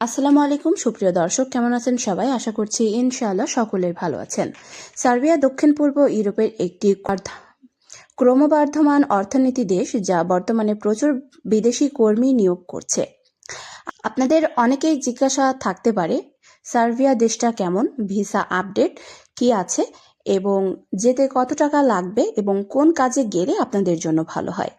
আসসালামু আলাইকুম সুপ্রিয় দর্শক, কেমন আছেন সবাই? আশা করছি ইনশাআল্লাহ সকলেই ভালো আছেন। সার্বিয়া দক্ষিণ পূর্ব ইউরোপের একটি ক্রমবর্ধমান অর্থনীতি দেশ, যা বর্তমানে প্রচুর বিদেশি কর্মী নিয়োগ করছে। আপনাদের অনেকেই জিজ্ঞাসা থাকতে পারে, সার্বিয়া দেশটা কেমন, ভিসা আপডেট কি আছে এবং যেতে কত টাকা লাগবে এবং কোন কাজে গেলে আপনাদের জন্য ভালো হয়।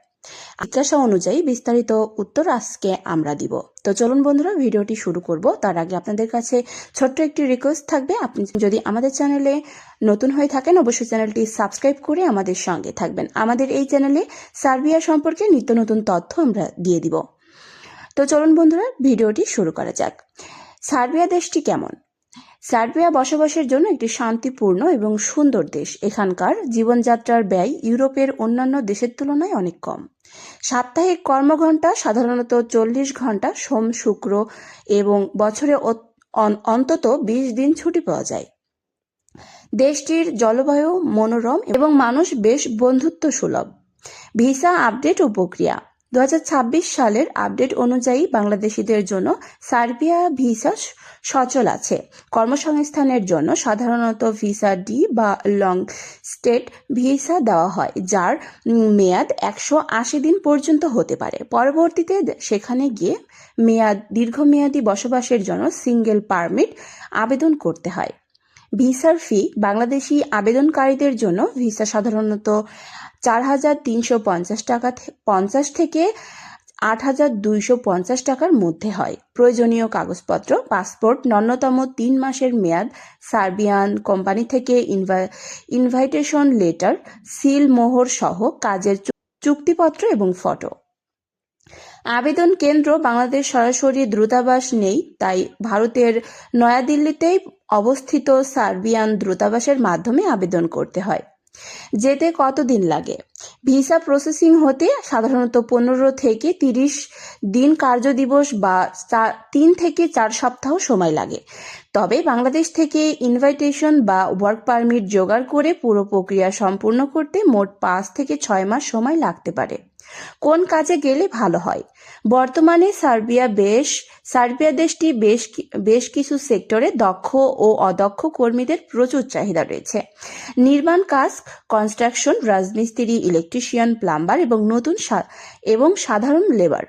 জিজ্ঞাসা অনুযায়ী বিস্তারিত উত্তর আজকে আমরা দিব। তো চলুন বন্ধুরা, ভিডিওটি শুরু করব। তার আগে আপনাদের কাছে ছোট্ট একটি রিকোয়েস্ট থাকবে, আপনি যদি আমাদের চ্যানেলে নতুন হয়ে থাকেন অবশ্যই চ্যানেলটি সাবস্ক্রাইব করে আমাদের সঙ্গে থাকবেন। আমাদের এই চ্যানেলে সার্বিয়া সম্পর্কে নিত্য নতুন তথ্য আমরা দিয়ে দিব। তো চলুন বন্ধুরা, ভিডিওটি শুরু করা যাক। সার্বিয়া দেশটি কেমন? সার্বিয়া বসবাসের জন্য একটি শান্তিপূর্ণ এবং সুন্দর দেশ। এখানকার জীবনযাত্রার ব্যয় ইউরোপের অন্যান্য দেশের তুলনায় অনেক কম। সাপ্তাহিক কর্মঘণ্টা সাধারণত 40 ঘন্টা, সোম শুক্র এবং বছরে অন্তত 20 দিন ছুটি পাওয়া যায়। দেশটির জলবায়ু মনোরম এবং মানুষ বেশ বন্ধুত্ব সুলভ। ভিসা আপডেট ও প্রক্রিয়া 2026 সালের আপডেট অনুযায়ী বাংলাদেশিদের জন্য সার্বিয়া ভিসা সচল আছে। কর্মসংস্থানের জন্য সাধারণত ভিসা ডি বা লং স্টেট ভিসা দেওয়া হয়, যার মেয়াদ 180 দিন পর্যন্ত হতে পারে। পরবর্তীতে সেখানে গিয়ে দীর্ঘমেয়াদী বসবাসের জন্য সিঙ্গেল পারমিট আবেদন করতে হয়। ভিসার ফি বাংলাদেশি আবেদনকারীদের জন্য ভিসা সাধারণত 4,350 টাকা 50 থেকে 8,250 টাকার মধ্যে হয়। প্রয়োজনীয় কাগজপত্র: পাসপোর্ট, ন্যূনতম 3 মাসের মেয়াদ, সার্বিয়ান কোম্পানি থেকে ইনভাইটেশন লেটার, সিল মোহর সহ কাজের চুক্তিপত্র এবং ফটো। আবেদন কেন্দ্র: বাংলাদেশ সরাসরি দূতাবাস নেই, তাই ভারতের নয়াদিল্লিতেই অবস্থিত সার্বিয়ান দূতাবাসের মাধ্যমে আবেদন করতে হয়। যেতে কতদিন লাগে? ভিসা প্রসেসিং হতে সাধারণত 15 থেকে 30 দিন কার্যদিবস বা 3 থেকে 4 সপ্তাহ সময় লাগে। তবে বাংলাদেশ থেকে ইনভাইটেশন বা ওয়ার্ক পারমিট জোগাড় করে পুরো প্রক্রিয়া সম্পূর্ণ করতে মোট 5 থেকে 6 মাস সময় লাগতে পারে। কোন কাজে গেলে ভালো হয়? বর্তমানে সার্বিয়া দেশটি বেশ কিছু সেক্টরে দক্ষ ও অদক্ষ কর্মীদের প্রচুর চাহিদা রয়েছে। নির্মাণ কাজ, কনস্ট্রাকশন, রাজমিস্ত্রি, ইলেকট্রিশিয়ান, প্লাম্বার এবং সাধারণ লেবার।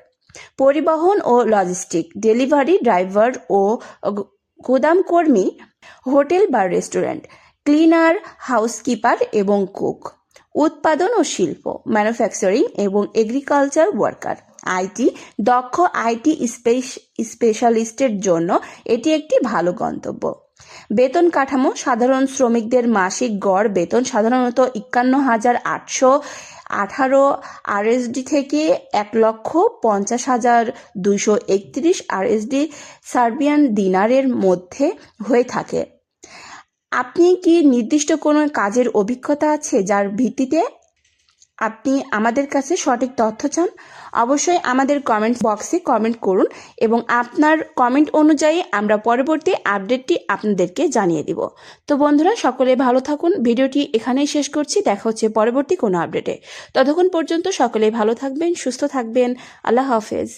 পরিবহন ও লজিস্টিক, ডেলিভারি ড্রাইভার ও গোদাম কর্মী, হোটেল বা রেস্টুরেন্ট, ক্লিনার, হাউসকিপার এবং কুক। উৎপাদন ও শিল্প, ম্যানুফ্যাকচারিং এবং এগ্রিকালচার ওয়ার্কার। আইটি, দক্ষ আইটি স্পেশালিস্টের জন্য এটি একটি ভালো গন্তব্য। বেতন কাঠামো: সাধারণ শ্রমিকদের মাসিক গড় বেতন সাধারণত 51,818 আরএসডি থেকে 1,50,231 আরএসডি সার্বিয়ান দিনারের মধ্যে হয়ে থাকে। আপনি কি নির্দিষ্ট কোনো কাজের অভিজ্ঞতা আছে যার ভিত্তিতে আপনি আমাদের কাছে সঠিক তথ্য চান? অবশ্যই আমাদের কমেন্ট বক্সে কমেন্ট করুন এবং আপনার কমেন্ট অনুযায়ী আমরা পরবর্তী আপডেটটি আপনাদেরকে জানিয়ে দিব। তো বন্ধুরা, সকলে ভালো থাকুন। ভিডিওটি এখানেই শেষ করছি, দেখা হচ্ছে পরবর্তী কোনো আপডেটে। ততক্ষণ পর্যন্ত সকলে ভালো থাকবেন, সুস্থ থাকবেন। আল্লাহ হাফেজ।